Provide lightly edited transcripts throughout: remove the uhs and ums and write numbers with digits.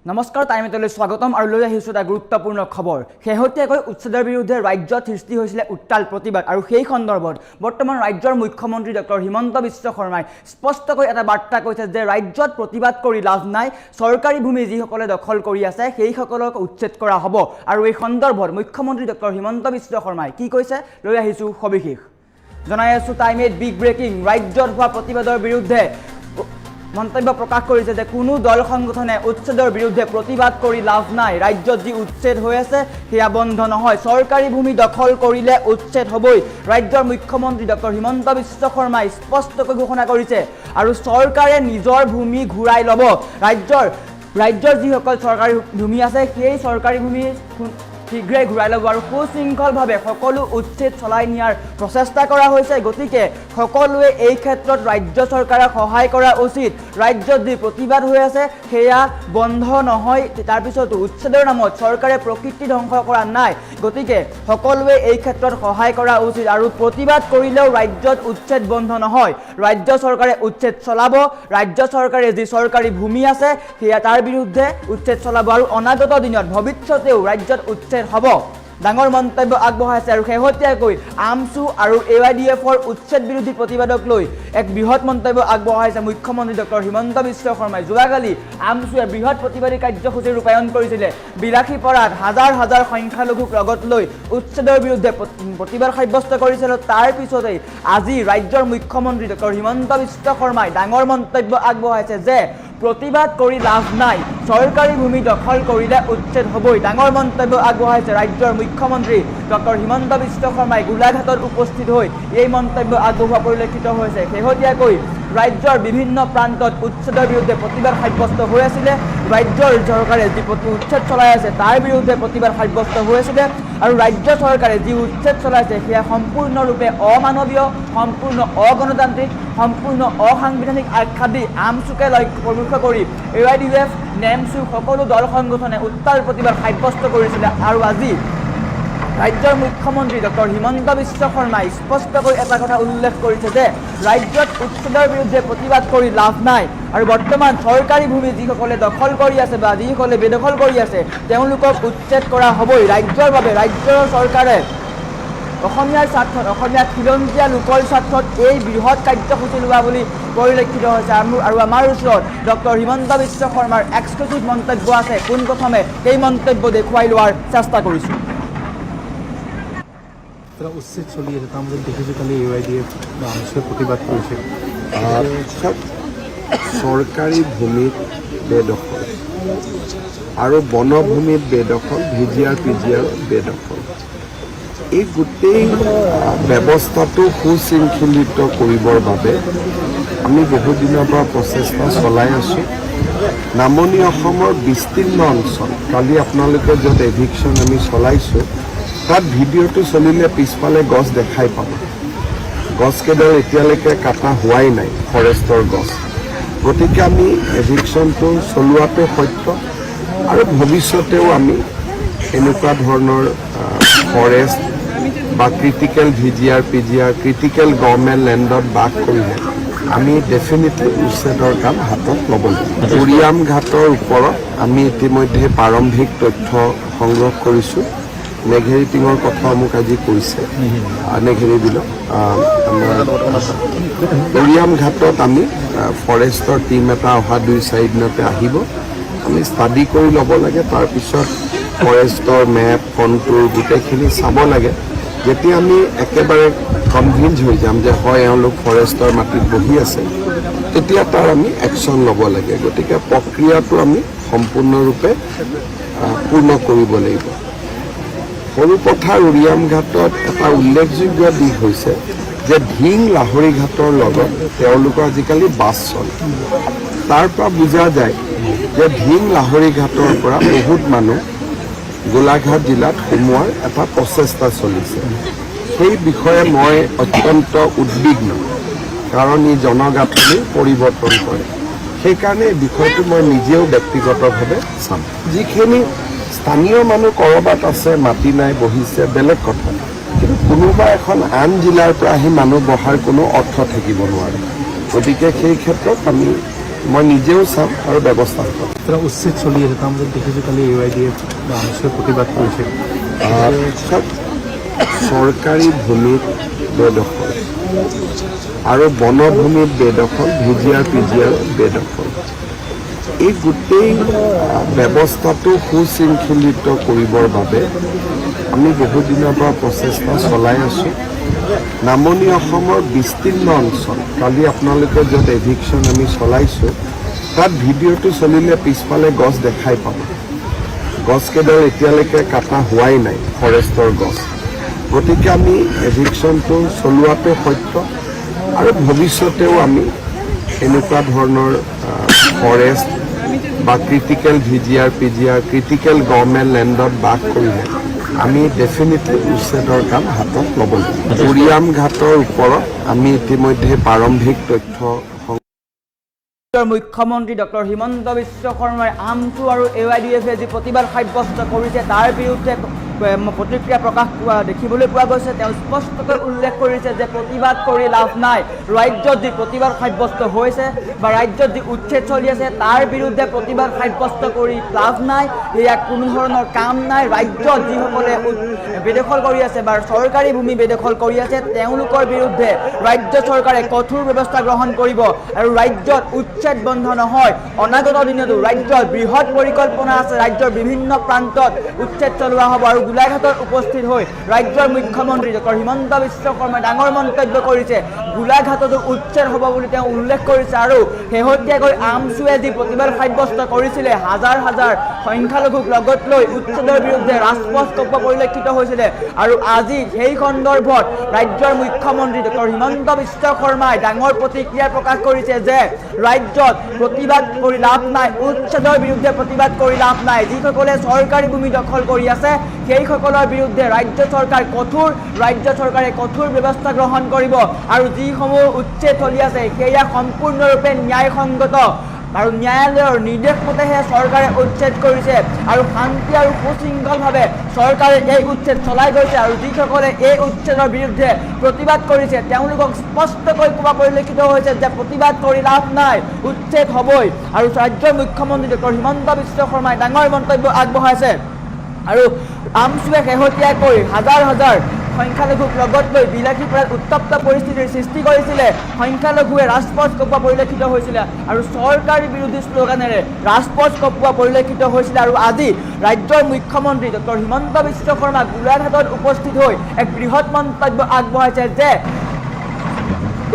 নমস্কাৰ টাইমেটলৈ স্বাগতম আৰু লৈ আহিছোঁ এটা গুৰুত্বপূৰ্ণ খবৰ শেহতীয়াকৈ উচ্ছেদৰ বিৰুদ্ধে ৰাজ্যত সৃষ্টি হৈছিলে উত্তাল প্ৰতিবাদ আৰু সেই সন্দৰ্ভত বৰ্তমান ৰাজ্যৰ মুখ্যমন্ত্ৰী ডক্টৰ হিমন্ত বিশ্ব শৰ্মাই স্পষ্টকৈ এটা বাৰ্তা কৈছে যে ৰাজ্যত প্ৰতিবাদ কৰি লাভ নাই চৰকাৰী ভূমি যিসকলে দখল কৰি আছে সেইসকলক উচ্ছেদ কৰা হ'ব আৰু এই সন্দৰ্ভত মুখ্যমন্ত্ৰী ডক্টৰ হিমন্ত বিশ্ব শৰ্মাই কি কৈছে লৈ আহিছোঁ সবিশেষ জনাই আছোঁ টাইমেট বিগ ব্ৰেকিং ৰাজ্যত হোৱা প্ৰতিবাদৰ বিৰুদ্ধে মন্তব্য প্ৰকাশ কৰিছে যে কোনো দল সংগঠনে উচ্ছেদৰ বিৰুদ্ধে প্ৰতিবাদ কৰি লাভ নাই ৰাজ্যত যি উচ্ছেদ হৈ আছে সেয়া বন্ধ নহয় চৰকাৰী ভূমি দখল কৰিলে উচ্ছেদ হ'বই ৰাজ্যৰ মুখ্যমন্ত্ৰী ডক্টৰ হিমন্ত বিশ্ব শৰ্মাই স্পষ্টকৈ ঘোষণা কৰিছে আৰু চৰকাৰে নিজৰ ভূমি ঘূৰাই ল'ব ৰাজ্যৰ যিসকল চৰকাৰী ভূমি আছে সেই চৰকাৰী ভূমি শীঘ্ৰে ঘূৰাই ল'ব আৰু সুশৃংখলভাৱে সকলো উচ্ছেদ চলাই নিয়াৰ প্ৰচেষ্টা কৰা হৈছে গতিকে সকলোৱে এই ক্ষেত্ৰত ৰাজ্য চৰকাৰক সহায় কৰা উচিত ৰাজ্যত যি প্ৰতিবাদ হৈ আছে সেয়া বন্ধ নহয় তাৰপিছতো উচ্ছেদৰ নামত চৰকাৰে প্ৰকৃতি ধ্বংস কৰা নাই গতিকে সকলোৱে এই ক্ষেত্ৰত সহায় কৰা উচিত আৰু প্ৰতিবাদ কৰিলেও ৰাজ্যত উচ্ছেদ বন্ধ নহয় ৰাজ্য চৰকাৰে উচ্ছেদ চলাব ৰাজ্য চৰকাৰে যি চৰকাৰী ভূমি আছে সেয়া তাৰ বিৰুদ্ধে উচ্ছেদ চলাব আৰু অনাগত দিনত ভৱিষ্যতেও ৰাজ্যত উচ্ছেদ হ'ব ডাঙৰ মন্তব্য আগবঢ়াইছে আৰু শেহতীয়াকৈ আমছু আৰু AYDFৰ উচ্ছেদ বিৰোধী প্ৰতিবাদক লৈ এক বৃহৎ মন্তব্য আগবঢ়াইছে মুখ্যমন্ত্ৰী ডক্টৰ হিমন্ত বিশ্ব শৰ্মাই যোৱাকালি আমছুৱে বৃহৎ প্ৰতিবাদী কাৰ্যসূচী ৰূপায়ণ কৰিছিলে বিলাসীপাৰাত হাজাৰ হাজাৰ সংখ্যালঘুক লগত লৈ উচ্ছেদৰ বিৰুদ্ধে প্ৰতিবাদ সাব্যস্ত কৰিছিল তাৰ পিছতেই আজি ৰাজ্যৰ মুখ্যমন্ত্ৰী ডক্টৰ হিমন্ত বিশ্ব শৰ্মাই ডাঙৰ মন্তব্য আগবঢ়াইছে যে প্ৰতিবাদ কৰি লাভ নাই চৰকাৰী ভূমি দখল কৰিলে উচ্ছেদ হ'বই ডাঙৰ মন্তব্য আগবঢ়াইছে ৰাজ্যৰ মুখ্যমন্ত্ৰী ডক্টৰ হিমন্ত বিশ্ব শৰ্মাই গোলাঘাটত উপস্থিত হৈ এই মন্তব্য আগবঢ়োৱা পৰিলক্ষিত হৈছে শেহতীয়াকৈ ৰাজ্যৰ বিভিন্ন প্ৰান্তত উচ্ছেদৰ বিৰুদ্ধে প্ৰতিবাদ সাব্যস্ত হৈ আছিলে ৰাজ্যৰ চৰকাৰে যি উচ্ছেদ চলাই আছে তাৰ বিৰুদ্ধে প্ৰতিবাদ সাব্যস্ত হৈ আছিলে আৰু ৰাজ্য চৰকাৰে যি উচ্ছেদ চলাইছে সেয়া সম্পূৰ্ণৰূপে অমানৱীয় সম্পূৰ্ণ অগণতান্ত্ৰিক সম্পূৰ্ণ অসাংবিধানিক আখ্যা দি আমছুকে লক্ষ্য কৰি AYDF নেমছু সকলো দল সংগঠনে উত্তাল প্ৰতিবাদ সাব্যস্ত কৰিছিলে আৰু আজি ৰাজ্যৰ মুখ্যমন্ত্ৰী ডক্টৰ হিমন্ত বিশ্ব শৰ্মাই স্পষ্টকৈ এটা কথা উল্লেখ কৰিছে যে ৰাজ্যত উচ্ছেদৰ বিৰুদ্ধে প্ৰতিবাদ কৰি লাভ নাই আৰু বৰ্তমান চৰকাৰী ভূমি যিসকলে দখল কৰি আছে বা যিসকলে বেদখল কৰি আছে তেওঁলোকক উচ্ছেদ কৰা হ'বই ৰাজ্যৰ বাবে ৰাজ্যৰ চৰকাৰে অসমীয়াৰ স্বাৰ্থত অসমীয়া খিলঞ্জীয়া লোকৰ স্বাৰ্থত এই বৃহৎ কাৰ্যসূচী লোৱা বুলি পৰিলক্ষিত হৈছে আৰু আমাৰ ওচৰত ডক্টৰ হিমন্ত বিশ্ব শৰ্মাৰ এক্সক্লুচিভ মন্তব্য আছে পোনপ্ৰথমে এই মন্তব্য দেখুৱাই লোৱাৰ চেষ্টা কৰিছোঁ উচ্ছেদ চলি আছে তাৰ মাজত দেখিছোঁ কালি AYDF বা আমছুৱে প্ৰতিবাদ কৰিছে চৰকাৰী ভূমিত বেদখল আৰু বনভূমিত বেদখল PGR বেদখল এই গোটেই ব্যৱস্থাটো সুশৃংখলিত কৰিবৰ বাবে আমি বহুদিনৰ পৰা প্ৰচেষ্টা চলাই আছোঁ নামনি অসমৰ বিস্তীৰ্ণ অঞ্চল কালি আপোনালোকে য'ত এভিকশ্যন আমি চলাইছোঁ তাত ভিডিঅ'টো চলিলে পিছফালে গছ দেখাই পাব গছকেইডাল এতিয়ালৈকে কাটা হোৱাই নাই ফৰেষ্টৰ গছ গতিকে আমি এভিকশ্যনটো চলোৱাটো সত্য আৰু ভৱিষ্যতেও আমি এনেকুৱা ধৰণৰ ফৰেষ্ট বা ক্ৰিটিকেল PGR ক্ৰিটিকেল গভৰ্ণমেণ্ট লেণ্ডত বাস কৰিলে আমি ডেফিনেটলি উচ্ছেদৰ কাম হাতত ল'ব লাগিব উৰিয়াম ঘাটৰ ওপৰত আমি ইতিমধ্যে প্ৰাৰম্ভিক তথ্য সংগ্ৰহ কৰিছোঁ নেঘেৰি টিঙৰ কথা মোক আজি কৈছে নেঘেৰি বিলত আমাৰ উৰিয়াম ঘাটত আমি ফৰেষ্টৰ টীম এটা অহা 2-4 দিনতে আহিব আমি ষ্টাডি কৰি ল'ব লাগে তাৰপিছত ফৰেষ্টৰ মেপ কণ্ট্ৰল গোটেইখিনি চাব লাগে যেতিয়া আমি একেবাৰে কনভিন্স হৈ যাম যে হয় এওঁলোক ফৰেষ্টৰ মাটিত বহি আছে তেতিয়া তাৰ আমি একশ্যন ল'ব লাগে গতিকে প্ৰক্ৰিয়াটো আমি সম্পূৰ্ণৰূপে পূৰ্ণ কৰিব লাগিব সৰুপথাৰ উৰিয়াম ঘাটত এটা উল্লেখযোগ্য দিশ হৈছে যে ঢিং লাহৰী ঘাটৰ লগত তেওঁলোকৰ আজিকালি বাছ চলে তাৰ পৰা বুজা যায় যে ঢিং লাহৰী ঘাটৰ পৰা বহুত মানুহ গোলাঘাট জিলাত সোমোৱাৰ এটা প্ৰচেষ্টা চলিছে সেই বিষয়ে মই অত্যন্ত উদ্বিগ্ন কাৰণ ই জনগাঁথনি পৰিৱৰ্তন কৰে সেইকাৰণে এই বিষয়টো মই নিজেও ব্যক্তিগতভাৱে চাম যিখিনি স্থানীয় মানুহ ক'ৰবাত আছে মাটি নাই বহিছে বেলেগ কথা কিন্তু কোনোবা এখন আন জিলাৰ পৰা আহি মানুহ বহাৰ কোনো অৰ্থ থাকিব নোৱাৰে গতিকে সেই ক্ষেত্ৰত আমি মই নিজেও চাম আৰু ব্যৱস্থা ল'ম। এটা উচ্ছেদ চলি আছে, তাৰ মাজত দেখিছোঁ কালি AYDF বা আমচুৱে প্ৰতিবাদ কৰিছে। চাওক, চৰকাৰী ভূমিত বেদখল আৰু বনভূমিত বেদখল, VGR PGR বেদখল, এই গোটেই ব্যৱস্থাটো সুশৃংখলিত কৰিবৰ বাবে আমি বহুদিনৰ পৰা প্ৰচেষ্টা চলাই আছোঁ। নামনি অসমৰ বিস্তীৰ্ণ অঞ্চল, কালি আপোনালোকে য'ত এভিকশ্যন আমি চলাইছোঁ তাত ভিডিঅ'টো চলিলে পিছফালে গছ দেখাই পাব। গছকেইডাল এতিয়ালৈকে কটা হোৱাই নাই, ফৰেষ্টৰ গছ। গতিকে আমি এভিকশ্যনটো চলোৱাটো সত্য আৰু ভৱিষ্যতেও আমি এনেকুৱা ধৰণৰ ফৰেষ্ট বা critical VGR PGR critical government লেণ্ডত বাস কৰিলে আমি ডেফিনেটলি উচ্ছেদৰ কাম হাতত ল'ব লাগিব। বুৰিয়াম ঘাটৰ ওপৰত আমি ইতিমধ্যে প্ৰাৰম্ভিক তথ্য মুখ্যমন্ত্ৰী ডক্টৰ হিমন্ত বিশ্ব শৰ্মাই আমচু আৰু AYDFে যি প্ৰতিবাদ সাব্যস্ত কৰিছে তাৰ বিৰুদ্ধে প্ৰতিক্ৰিয়া প্ৰকাশ দেখিবলৈ পোৱা গৈছে। তেওঁ স্পষ্টকৈ উল্লেখ কৰিছে যে প্ৰতিবাদ কৰি লাভ নাই। ৰাজ্যত যি প্ৰতিবাদ সাব্যস্ত হৈছে বা ৰাজ্যত যি উচ্ছেদ চলি আছে তাৰ বিৰুদ্ধে প্ৰতিবাদ সাব্যস্ত কৰি লাভ নাই, এয়া কোনো ধৰণৰ কাম নাই। ৰাজ্যত যিসকলে বেদখল কৰি আছে বা চৰকাৰী ভূমি বেদখল কৰি আছে তেওঁলোকৰ বিৰুদ্ধে ৰাজ্য চৰকাৰে কঠোৰ ব্যৱস্থা গ্ৰহণ কৰিব আৰু ৰাজ্যত উচ্ছেদ বন্ধ নহয়। অনাগত দিনতো ৰাজ্যত বৃহৎ পৰিকল্পনা আছে, ৰাজ্যৰ বিভিন্ন প্ৰান্তত উচ্ছেদ চলোৱা হ'ব। আৰু গোলাঘাটত উপস্থিত হৈ ৰাজ্যৰ মুখ্যমন্ত্ৰী ডক্টৰ হিমন্ত বিশ্ব শৰ্মাই ডাঙৰ মন্তব্য কৰিছে। গোলাঘাটতো উচ্ছেদ হ'ব বুলি তেওঁ উল্লেখ কৰিছে। আৰু শেহতীয়াকৈ আমচুৱে যি প্ৰতিবাদ সাব্যস্ত কৰিছিলে, হাজাৰ হাজাৰ সংখ্যালঘুক লগত লৈ উচ্ছেদৰ বিৰুদ্ধে ৰাজপথ কঁপোৱা পৰিলক্ষিত হৈছিলে। আৰু আজি সেই সন্দৰ্ভত ৰাজ্যৰ মুখ্যমন্ত্ৰী ডক্টৰ হিমন্ত বিশ্ব শৰ্মাই ডাঙৰ প্ৰতিক্ৰিয়া প্ৰকাশ কৰিছে যে ৰাজ্যত প্ৰতিবাদ কৰি লাভ নাই, উচ্ছেদৰ বিৰুদ্ধে প্ৰতিবাদ কৰি লাভ নাই। যিসকলে চৰকাৰী ভূমি দখল কৰি আছে সেইসকলৰ বিৰুদ্ধে ৰাজ্য চৰকাৰে কঠোৰ ব্যৱস্থা গ্ৰহণ কৰিব। আৰু যিসমূহ উচ্ছেদ চলি আছে সেয়া সম্পূৰ্ণৰূপে ন্যায়সংগত আৰু ন্যায়ালয়ৰ নিৰ্দেশ মতেহে চৰকাৰে উচ্ছেদ কৰিছে আৰু শান্তি আৰু সুশৃংখলভাৱে চৰকাৰে এই উচ্ছেদ চলাই গৈছে। আৰু যিসকলে এই উচ্ছেদৰ বিৰুদ্ধে প্ৰতিবাদ কৰিছে তেওঁলোকক স্পষ্টকৈ কোৱা পৰিলক্ষিত হৈছে যে প্ৰতিবাদ কৰি লাভ নাই, উচ্ছেদ হ'বই। আৰু ৰাজ্যৰ মুখ্যমন্ত্ৰী ডক্টৰ হিমন্ত বিশ্ব শৰ্মাই ডাঙৰ মন্তব্য আগবঢ়াইছে। আৰু আমচুৱে শেহতীয়াকৈ হাজাৰ হাজাৰ সংখ্যালঘুক লগত লৈ বিলাসীপাৰাত উত্তপ্ত পৰিস্থিতিৰ সৃষ্টি কৰিছিলে। সংখ্যালঘুৱে ৰাজপথ কঁপোৱা পৰিলক্ষিত হৈছিলে আৰু চৰকাৰী বিৰোধী শ্লোগানেৰে ৰাজপথ কঁপোৱা পৰিলক্ষিত হৈছিলে। আৰু আজি ৰাজ্যৰ মুখ্যমন্ত্ৰী ডক্টৰ হিমন্ত বিশ্ব শৰ্মা গোলাঘাটত উপস্থিত হৈ এক বৃহৎ মন্তব্য আগবঢ়াইছে যে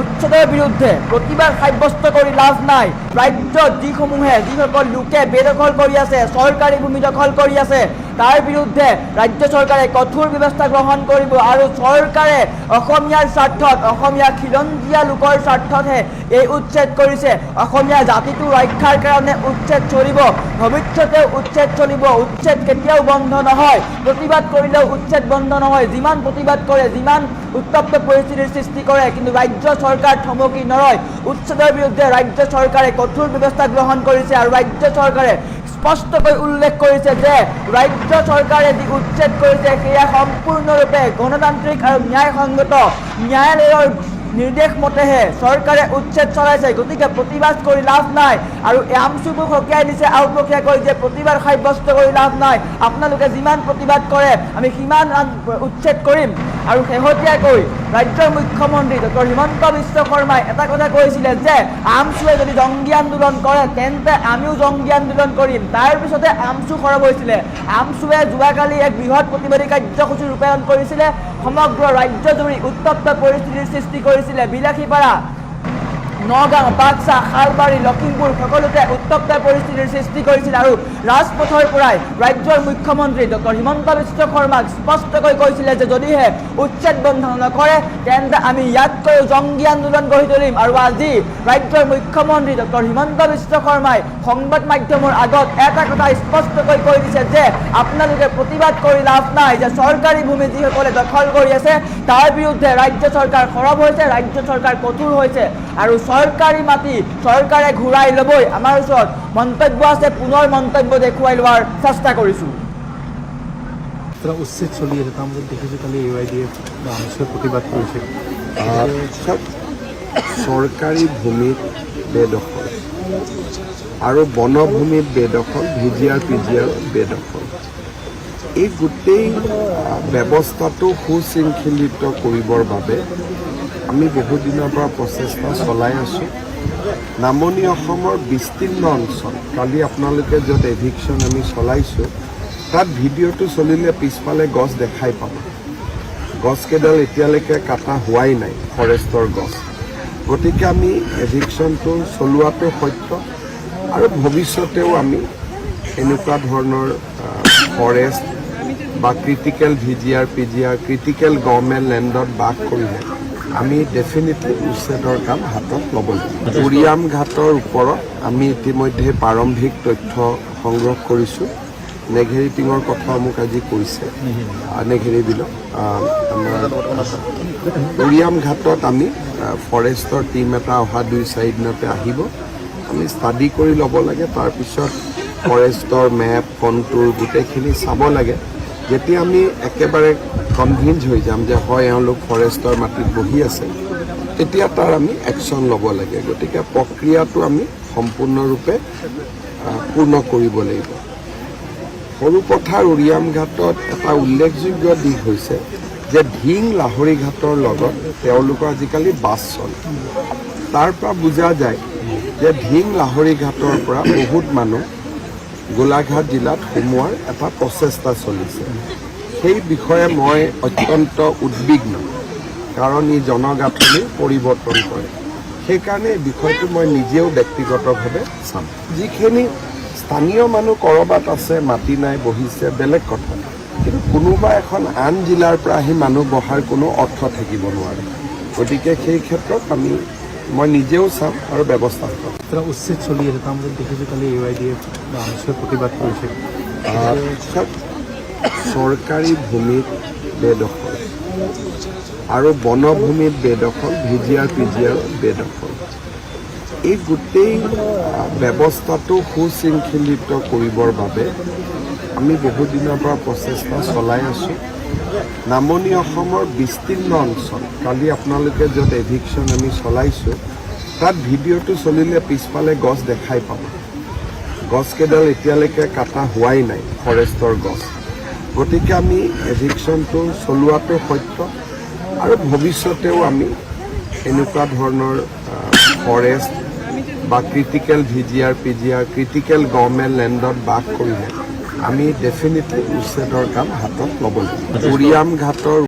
উচ্ছেদৰ বিৰুদ্ধে প্ৰতিবাদ সাব্যস্ত কৰি লাভ নাই। ৰাজ্যত যিসকল লোকে বেদখল কৰি আছে, চৰকাৰী ভূমি দখল কৰি আছে তাৰ বিৰুদ্ধে ৰাজ্য চৰকাৰে কঠোৰ ব্যৱস্থা গ্ৰহণ কৰিব। আৰু চৰকাৰে অসমীয়াৰ স্বাৰ্থত, অসমীয়া খিলঞ্জীয়া লোকৰ স্বাৰ্থতহে এই উচ্ছেদ কৰিছে। অসমীয়া জাতিটো ৰক্ষাৰ কাৰণে উচ্ছেদ চলিব, ভৱিষ্যতেও উচ্ছেদ চলিব। উচ্ছেদ কেতিয়াও বন্ধ নহয়, প্ৰতিবাদ কৰিলেও উচ্ছেদ বন্ধ নহয়। যিমান প্ৰতিবাদ কৰে, যিমান উত্তপ্ত পৰিস্থিতিৰ সৃষ্টি কৰে, কিন্তু ৰাজ্য চৰকাৰ থমকি নৰয়। উচ্ছেদৰ বিৰুদ্ধে ৰাজ্য চৰকাৰে কঠোৰ ব্যৱস্থা গ্ৰহণ কৰিছে। আৰু ৰাজ্য চৰকাৰে স্পষ্টকৈ উল্লেখ কৰিছে যে ৰাজ্য চৰকাৰে যি উচ্ছেদ কৰিছে সেয়া সম্পূৰ্ণৰূপে গণতান্ত্ৰিক আৰু ন্যায়সংগত। ন্যায়ালয়ৰ নিৰ্দেশ মতেহে চৰকাৰে উচ্ছেদ চলাইছে। গতিকে প্ৰতিবাদ কৰি লাভ নাই। আৰু আমচুকো সকীয়াই দিছে আওপকীয়াকৈ যে প্ৰতিবাদ সাব্যস্ত কৰি লাভ নাই, আপোনালোকে যিমান প্ৰতিবাদ কৰে আমি সিমান উচ্ছেদ কৰিম। আৰু শেহতীয়াকৈ ৰাজ্যৰ মুখ্যমন্ত্ৰী ডক্টৰ হিমন্ত বিশ্ব শৰ্মাই এটা কথা কৈছিলে যে আমচুৱে যদি জংগী আন্দোলন কৰে তেন্তে আমিও জংগী আন্দোলন কৰিম। তাৰ পিছতে আমচু সৰব হৈছিলে। আমচুৱে যোৱাকালি এক বৃহৎ প্ৰতিবাদী কাৰ্যসূচী ৰূপায়ণ কৰিছিলে, সমগ্ৰ ৰাজ্যজুৰি উত্তপ্ত পৰিস্থিতিৰ সৃষ্টি কৰিছিলে। বিলাসীপাৰা, নগাঁও, বাক্সা, শালবাৰী, লখিমপুৰ সকলোতে উত্তপ্ত পৰিস্থিতিৰ সৃষ্টি কৰিছিল। আৰু ৰাজপথৰ পৰাই ৰাজ্যৰ মুখ্যমন্ত্ৰী ডক্টৰ হিমন্ত বিশ্ব শৰ্মাক স্পষ্টকৈ কৈছিলে যে যদিহে উচ্ছেদ বন্ধ নকৰে তেন্তে আমি ইয়াতকৈ জংগী আন্দোলন গঢ়ি তুলিম। আৰু আজি ৰাজ্যৰ মুখ্যমন্ত্ৰী ডক্টৰ হিমন্ত বিশ্ব শৰ্মাই সংবাদ মাধ্যমৰ আগত এটা কথা স্পষ্টকৈ কৈ দিছে যে আপোনালোকে প্ৰতিবাদ কৰি লাভ নাই, যে চৰকাৰী ভূমি যিসকলে দখল কৰি আছে তাৰ বিৰুদ্ধে ৰাজ্য চৰকাৰ সৰব হৈছে, ৰাজ্য চৰকাৰ কঠোৰ হৈছে। আৰু চৰকাৰী মাটি চৰকাৰে ঘূৰাই ল'বই। আমাৰ ওচৰত মন্তব্য আছে, পুনৰ মন্তব্য দেখুৱাই লোৱাৰ চেষ্টা কৰিছোঁ। এটা উচ্ছেদ চলি আছে, তাৰ মাজত দেখিছোঁ কালি AYDF বা আমচুৱে প্ৰতিবাদ কৰিছে। চৰকাৰী ভূমিত বেদখল আৰু বনভূমিত বেদখল, VGR, PGR বেদখল। এই গোটেই ব্যৱস্থাটো সুশৃংখলিত কৰিবৰ বাবে আমি বহুদিনৰ পৰা প্ৰচেষ্টা চলাই আছোঁ। নামনি অসমৰ বিস্তীৰ্ণ অঞ্চল, কালি আপোনালোকে য'ত এভিকশ্যন আমি চলাইছোঁ তাত ভিডিঅ'টো চলিলে পিছফালে গছ দেখাই পাব। গছকেইডাল এতিয়ালৈকে কাটা হোৱাই নাই, ফৰেষ্টৰ গছ। গতিকে আমি এভিকশ্যনটো চলোৱাটো সত্য আৰু ভৱিষ্যতেও আমি এনেকুৱা ধৰণৰ ফৰেষ্ট বা critical VGR, PGR, critical government লেণ্ডত বাস কৰিলে আমি ডেফিনেটলি উচ্ছেদৰ কাম হাতত ল'ব লাগিব। উৰিয়াম ঘাটৰ ওপৰত আমি ইতিমধ্যে প্ৰাৰম্ভিক তথ্য সংগ্ৰহ কৰিছোঁ। নেঘেৰি টিঙৰ কথা মোক আজি কৈছে, নেঘেৰি বিলত আমাৰ উৰিয়াম ঘাটত আমি ফৰেষ্টৰ টীম এটা অহা 2-4 দিনতে আহিব। আমি ষ্টাডি কৰি ল'ব লাগে, তাৰপিছত ফৰেষ্টৰ মেপ, কণ্টুৰ গোটেইখিনি চাব লাগে। যেতিয়া আমি একেবাৰে কনভিন্স হৈ যাম যে হয় এওঁলোক ফৰেষ্টৰ মাটিত বহি আছে, তেতিয়া তাৰ আমি একশ্যন ল'ব লাগে। গতিকে প্ৰক্ৰিয়াটো আমি সম্পূৰ্ণৰূপে পূৰ্ণ কৰিব লাগিব। সৰুপথাৰ উৰিয়াম ঘাটত এটা উল্লেখযোগ্য দিশ হৈছে যে ঢিং লাহৰী ঘাটৰ লগত তেওঁলোকৰ আজিকালি বাছ চলে। তাৰ পৰা বুজা যায় যে ঢিং লাহৰী ঘাটৰ পৰা বহুত মানুহ গোলাঘাট জিলাত সোমোৱাৰ এটা প্ৰচেষ্টা চলিছে। সেই বিষয়ে মই অত্যন্ত উদ্বিগ্ন, কাৰণ ই জনগাঁথনি পৰিৱৰ্তন কৰে। সেইকাৰণে এই বিষয়টো মই নিজেও ব্যক্তিগতভাৱে চাম। যিখিনি স্থানীয় মানুহ ক'ৰবাত আছে, মাটি নাই, বহিছে, বেলেগ কথা, কিন্তু কোনোবা এখন আন জিলাৰ পৰা আহি মানুহ বহাৰ কোনো অৰ্থ থাকিব নোৱাৰে। গতিকে সেই ক্ষেত্ৰত মই নিজেও চাম আৰু ব্যৱস্থা ল'ম। এটা উচ্ছেদ চলি আছে, তাৰ মাজত দেখিছোঁ কালি AYDF বা আমিষে প্ৰতিবাদ কৰিছে। চৰকাৰী ভূমিত বেদখল আৰু বনভূমিত বেদখল, VGR, PGR বেদখল। এই গোটেই ব্যৱস্থাটো সুশৃংখলিত কৰিবৰ বাবে আমি বহুদিনৰ পৰা প্ৰচেষ্টা চলাই আছোঁ। নামনি অসমৰ বিস্তীৰ্ণ অঞ্চল, কালি আপোনালোকে য'ত এভিকশ্যন আমি চলাইছোঁ তাত ভিডিঅ'টো চলিলে পিছফালে গছ দেখাই পাব। গছকেইডাল এতিয়ালৈকে কাটা হোৱাই নাই, ফৰেষ্টৰ গছ। গতিকে আমি এভিকশ্যনটো চলোৱাটো সত্য আৰু ভৱিষ্যতেও আমি এনেকুৱা ধৰণৰ ফৰেষ্ট বা critical VGR, PGR, critical government লেণ্ডত বাস কৰিলে আমি ডেফিনেটলি উচ্ছেদৰ কাম হাতত ল'ব লাগিব। উৰিয়াম ঘাটৰ